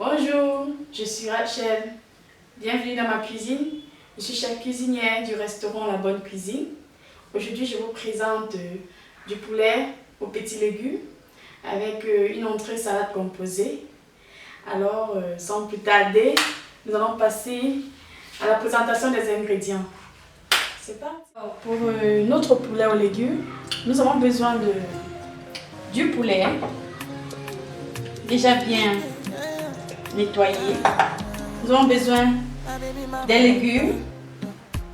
Bonjour, je suis Rachel. Bienvenue dans ma cuisine. Je suis chef cuisinière du restaurant La Bonne Cuisine. Aujourd'hui, je vous présente du poulet aux petits légumes avec une entrée salade composée. Alors, sans plus tarder, nous allons passer à la présentation des ingrédients. C'est parti. Pour notre poulet aux légumes, nous avons besoin du poulet déjà bien nettoyé. Nous avons besoin des légumes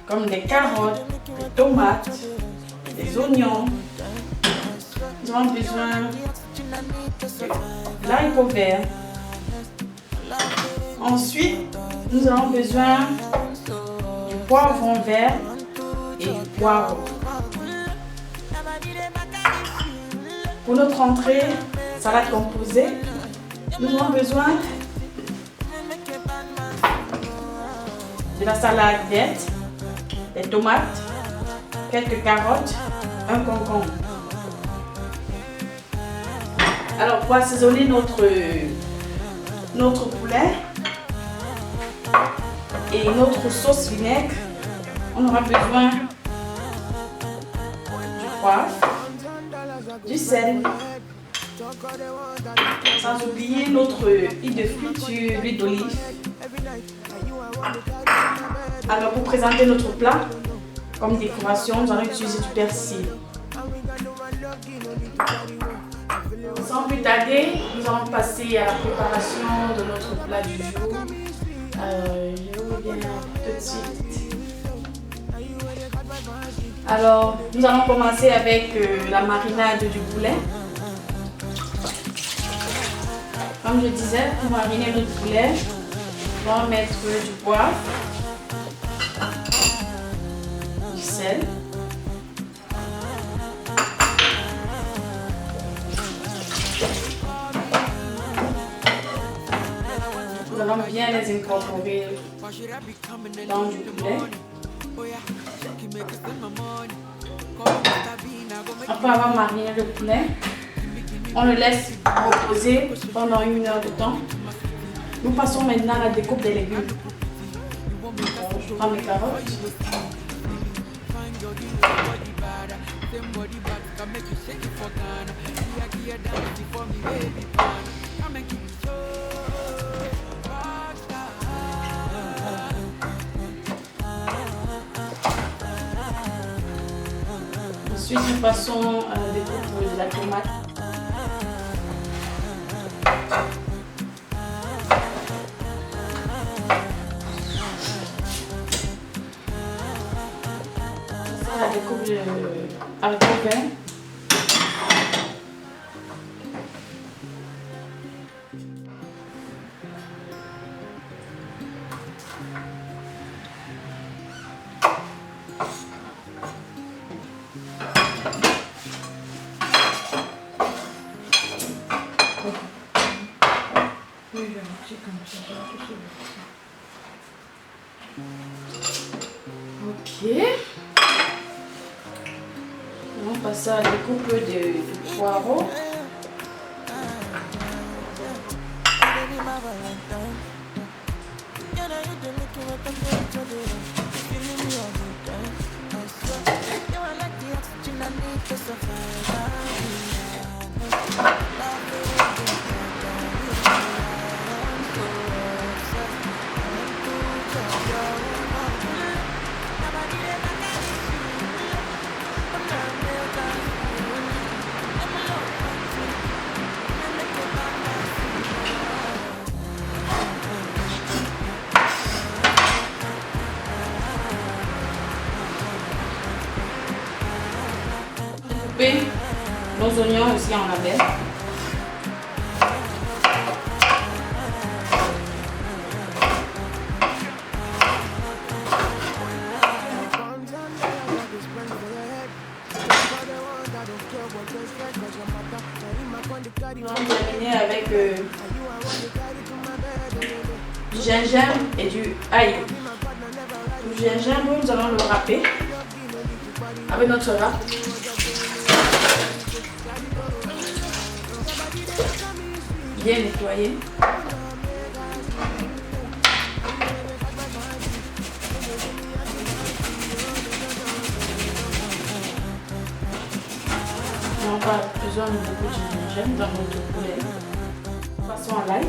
comme des carottes, des tomates, des oignons. Nous avons besoin de l'haricot vert. Ensuite, nous avons besoin du poivron vert et du poireau. Pour notre entrée salade composée, nous avons besoin de la salade verte, des tomates, quelques carottes, un concombre. Alors pour assaisonner notre poulet et notre sauce vinaigre, on aura besoin du poivre, du sel, sans oublier notre huile de friture, l'huile d'olive. Alors pour présenter notre plat, comme décoration, nous allons utiliser du persil. Sans plus tarder, nous allons passer à la préparation de notre plat du jour. Je reviens tout de suite. Alors, nous allons commencer avec la marinade du poulet. Comme je disais, pour mariner notre poulet, on va mettre du poivre, du sel, nous allons bien les incorporer dans du poulet. Après avoir mariné le poulet, on le laisse reposer pendant 1 heure de temps. Nous passons maintenant à la découpe des légumes. Je prends mes carottes. Ensuite, nous passons à la découpe de la tomate. La découpe de haricot vert. Ok. On passe à la découpe de poireaux. Couper nos oignons aussi en lamelles. On va terminer avec du gingembre et du ail. Du gingembre, nous allons le râper avec notre râpe. Bien nettoyer. n'avons pas besoin de beaucoup de gingembre dans notre poulet. Passons à l'ail.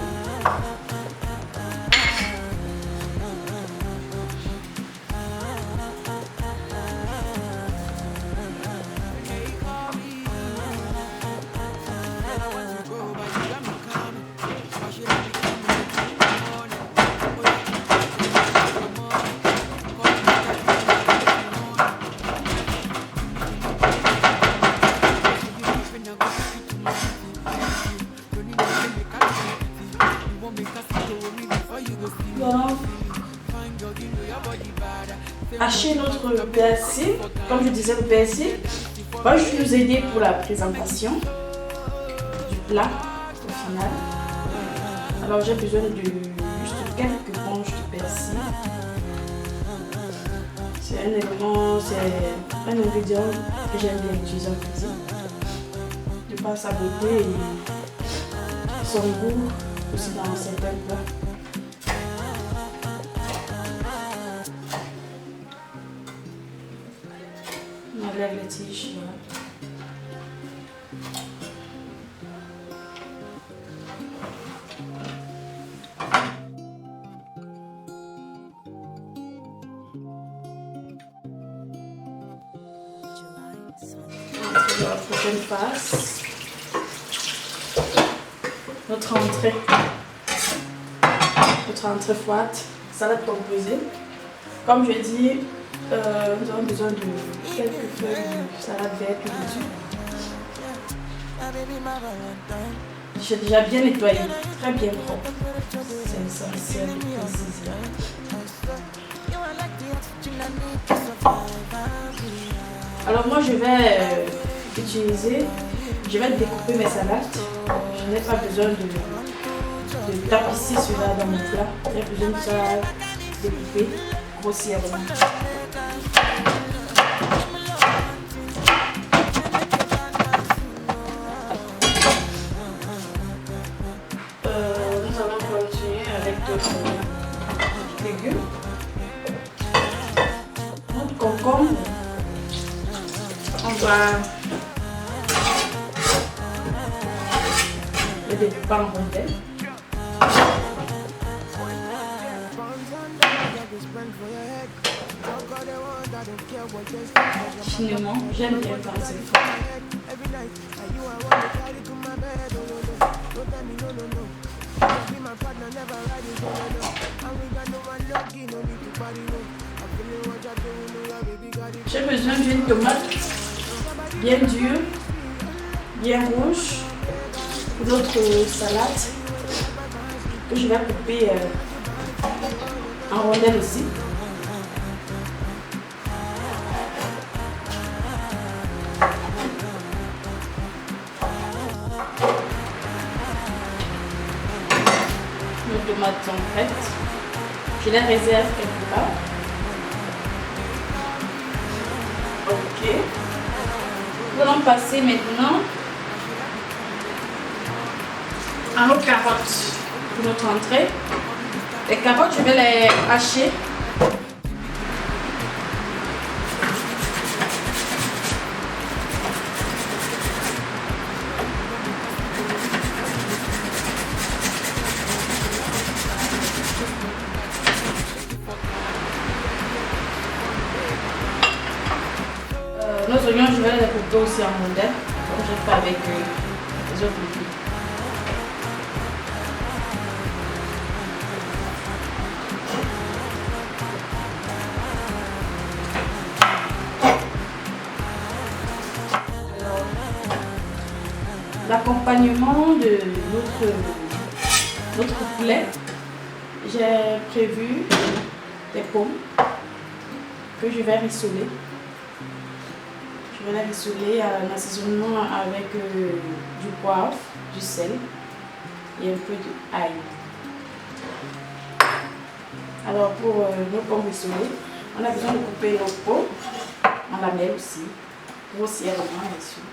Hacher notre persil, comme je disais, le persil va juste nous aider pour la présentation du plat au final. Alors j'ai besoin de juste quelques branches de persil. C'est un élément, c'est un ingrédient que j'aime bien utiliser en cuisine. De par sa beauté et son goût aussi dans certains plats. On enlève les tiges. Voilà. On va la prochaine phase. Notre entrée froide, salade composée. Comme je dis, nous avons besoin de quelques feuilles de salade verte dessus. J'ai déjà bien nettoyé, très bien propre. C'est essentiel de préciser. Alors moi je vais découper mes salades. Je n'ai pas besoin de tapisser cela dans mon plat. J'ai besoin de ça découper grossièrement. Nous allons continuer avec d'autres légumes. Notre concombre, on va le découper en rondelles. Finement, j'aime bien faire ces fois. J'ai besoin d'une tomate bien dure, bien rouge, pour notre salade que je vais couper en rondelles aussi. Nos tomates sont prêtes. Je les réserve quelque part. Ok. Nous allons passer maintenant à nos carottes pour notre entrée. Les carottes, je vais les hacher. Nos oignons, je vais les couper aussi en rondelles, comme j'ai fait avec les autres légumes. L'accompagnement de notre poulet, j'ai prévu des pommes que je vais rissoler. Je vais la rissoler à un assaisonnement avec du poivre, du sel et un peu d'ail. Alors pour nos pommes rissolées, on a besoin de couper nos pommes en lamelles aussi, grossièrement bien sûr.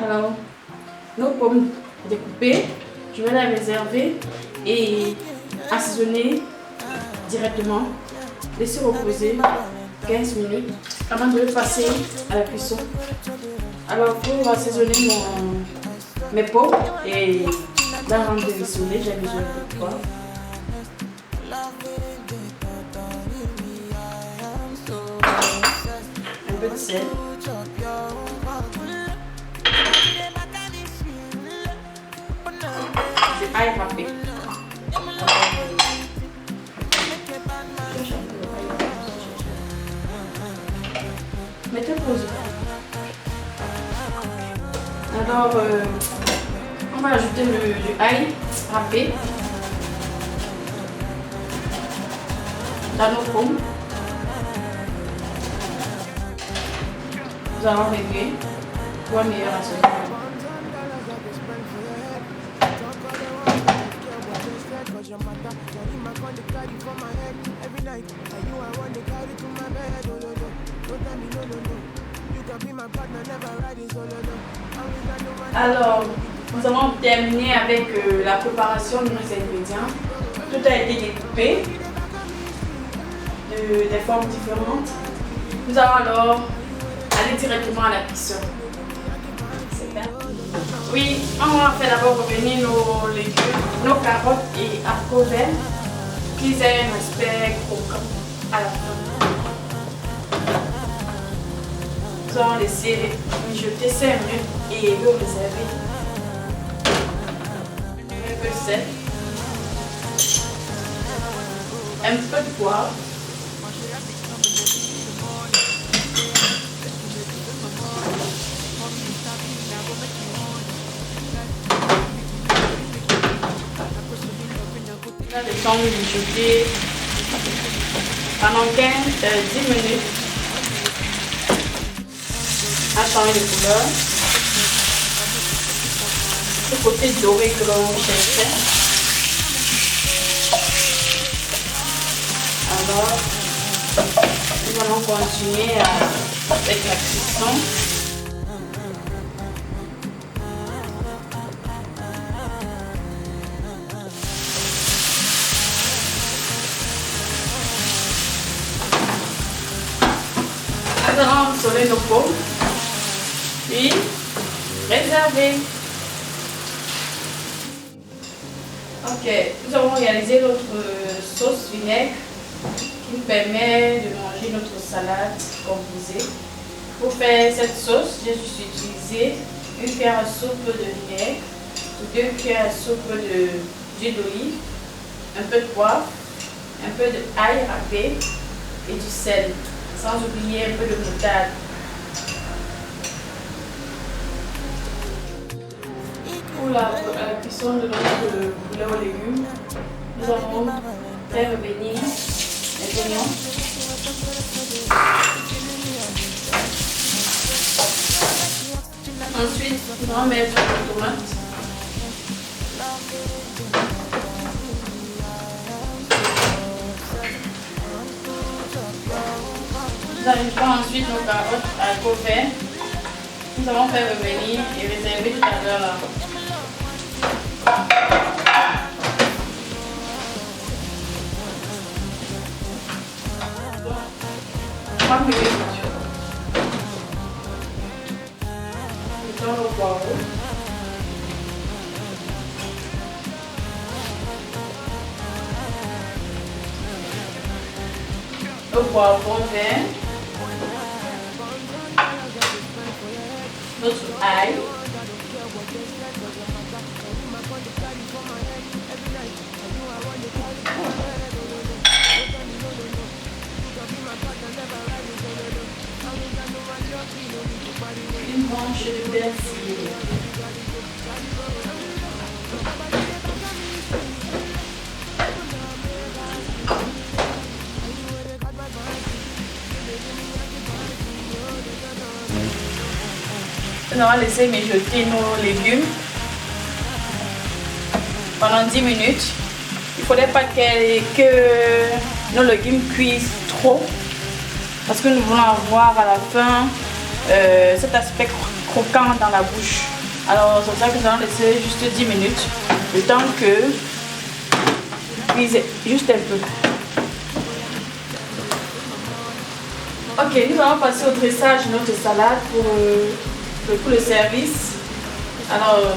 Alors, nos pommes découpées, je vais les réserver et assaisonner directement, laisser reposer 15 minutes avant de passer à la cuisson. Alors pour assaisonner mes pots et d'avant de rissoler, j'ai besoin de poivre, un peu de sel, du ail râpé. Mettez pause. Alors, on va ajouter du ail râpé dans nos pommes. Nous allons régler pour un meilleur assaisonnement. Alors, nous avons terminé avec la préparation de nos ingrédients. Tout a été découpé des formes différentes. Nous allons alors aller directement à la cuisson. Oui, on va faire d'abord revenir nos légumes, nos carottes et haricots verts, qu'ils aient un aspect croquant à la fin. Nous allons laisser mijoter 5 minutes et le réserver. Un peu de sel, un peu de poivre, le temps de mijoter pendant 10 minutes. À changer de couleur. Ce côté doré que l'on cherchait. Alors, nous allons continuer avec la cuisson. Nous allons soler nos pommes. Puis, réserver. Ok, nous avons réalisé notre sauce vinaigre qui nous permet de manger notre salade composée. Pour faire cette sauce, j'ai juste utilisé une cuillère à soupe de vinaigre, 2 cuillères à soupe d'huile d'olive, un peu de poivre, un peu d'ail râpé et du sel, sans oublier un peu de moutarde. Pour la cuisson de notre poulet aux légumes, nous allons faire revenir les oignons, ensuite nous allons mettre les tomates, nous ajoutons ensuite nos carottes haricots verts. Nous allons faire revenir et réserver tout à l'heure là. Mettons le poireau. Le poivron vert. Notre ail. Une branche de persil. Nous allons laisser mijoter nos légumes pendant 10 minutes. Il ne faudrait pas que nos légumes cuisent trop parce que nous voulons avoir à la fin cet aspect croquant dans la bouche. Alors c'est pour ça que nous allons laisser juste 10 minutes, le temps que cuise juste un peu. Ok, nous allons passer au dressage de notre salade pour le service. Alors,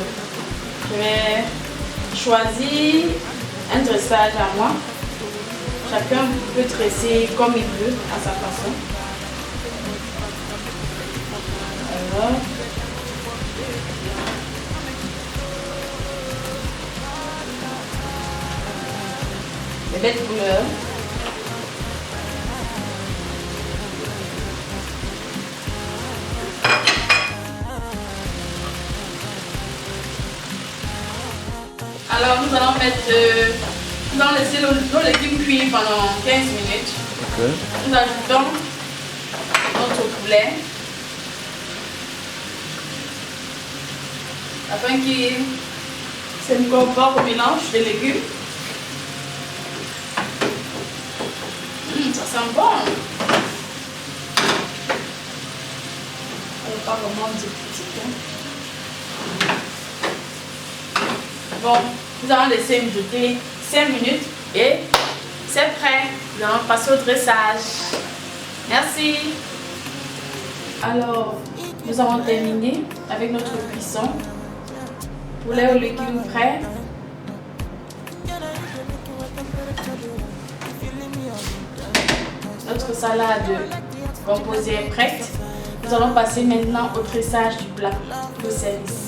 je vais choisir un dressage à moi. Chacun peut dresser comme il veut, à sa façon. Alors, les belles couleurs. Alors nous allons laisser nos légumes cuire pendant 15 minutes. Okay. Nous ajoutons notre poulet afin qu'il s'incorpore au mélange des légumes. Ça sent bon. Elle n'est pas vraiment petite. Bon, nous allons laisser mijoter 5 minutes et c'est prêt. Nous allons passer au dressage. Merci. Alors, nous avons terminé avec notre cuisson. Poulet aux légumes frais. Notre salade composée est prête. Nous allons passer maintenant au dressage du plat, au service.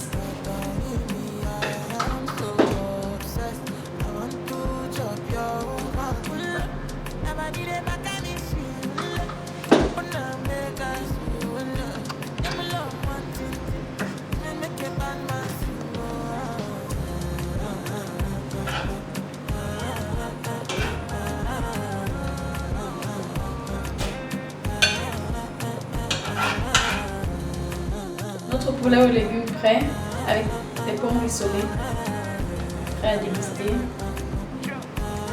Notre poulet aux légumes frais avec des pommes rissolées, prêt à déguster.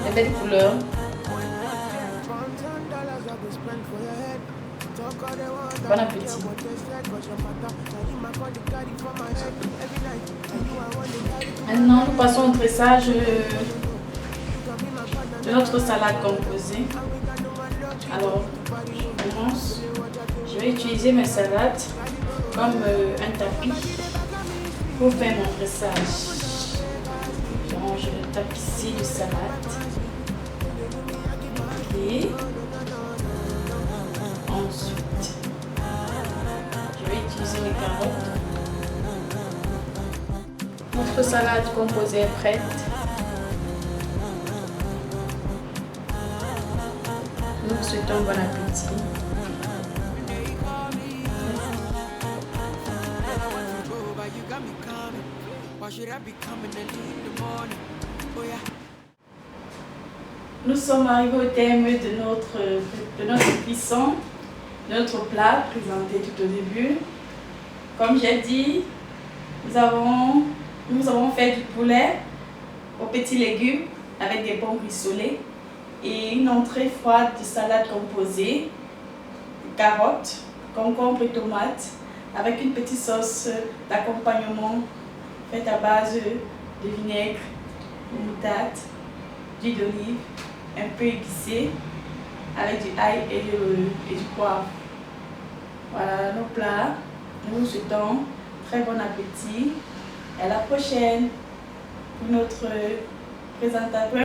Des belles couleurs. Bon appétit. Maintenant, nous passons au dressage de notre salade composée. Alors, je commence. Je vais utiliser mes salades comme un tapis pour faire mon dressage. Je range le tapisserie de salade. Et ensuite, je vais utiliser les carottes. Notre salade composée est prête. Nous vous souhaitons bon appétit. Nous sommes arrivés au terme de notre cuisson, de notre plat présenté tout au début. Comme j'ai dit, nous avons fait du poulet aux petits légumes avec des pommes rissolées et une entrée froide de salade composée, carottes, concombres et tomates avec une petite sauce d'accompagnement faite à base de vinaigre, de moutarde, d'huile d'olive, un peu épicé avec du ail et du poivre. Voilà nos plats. Nous vous souhaitons très bon appétit et à la prochaine pour notre présentation.